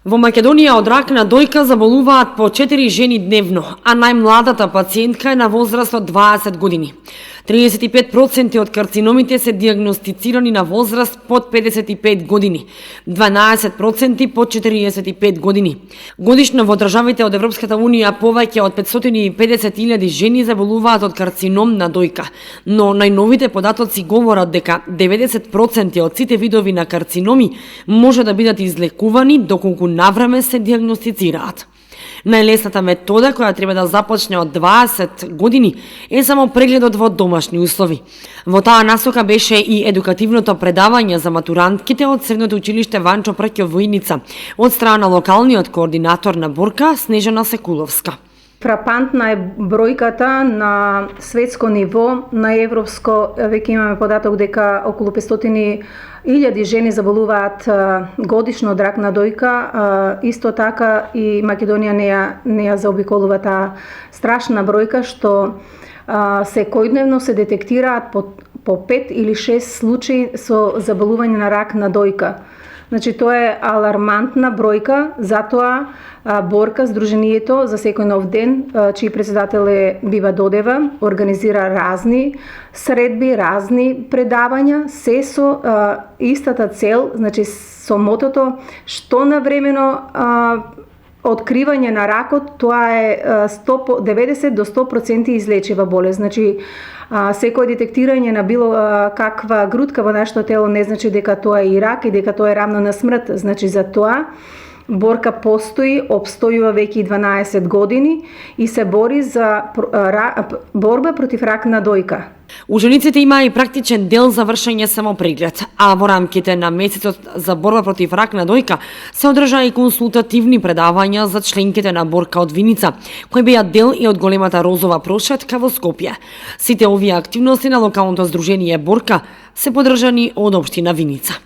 Во Македонија од рак на дојка заболуваат по 4 жени дневно, а најмладата пациентка е на возраст од 20 години. 35% од карциномите се диагностицирани на возраст под 55 години, 12% под 45 години. Годишно во државите од Европската Унија повеќе од 550.000 жени заболуваат од карцином на дојка, но најновите податоци говорат дека 90% од сите видови на карциноми може да бидат излекувани доколку навреме се диагностицираат. Најлесната метода која треба да започне од 20 години е само прегледот во домашни услови. Во таа насока беше и едукативното предавање за матурантките од Средното училиште Ванчо Прќо во Иница од страна на локалниот координатор на Борка Снежана Секуловска. Фрапантна е бројката на светско ниво, на европско веќе имаме податок дека околу 500.000 жени заболуваат годишно од рак на дојка. Исто така и Македонија не ја заобиколува таа страшна бројка што секојдневно се детектираат по 5 или 6 случаи со заболување на рак на дојка. Значи, тоа е алармантна бројка, затоа Борка, Сдруженијето за секој нов ден, чиј председател е Бива Додева, организира разни средби, разни предавања, се со истата цел, значи со мотото што навремено откривање на ракот, тоа е 90 до 100% излечива болест. Значи, секој детектирање на било каква грудка во нашето тело не значи дека тоа е и рак и дека тоа е рамно на смрт. Значи, за тоа Борка постои, обстојува веќе 12 години и се бори за борба против рак на дојка. Ужениците има и практичен дел за вршење самопреглед, а во рамките на месецот за борба против рак на дојка се одржа и консултативни предавања за членките на Борка од Виница, кои беа дел и од големата розова прошетка во Скопје. Сите овие активности на локалното здружение Борка се поддржани од општина Виница.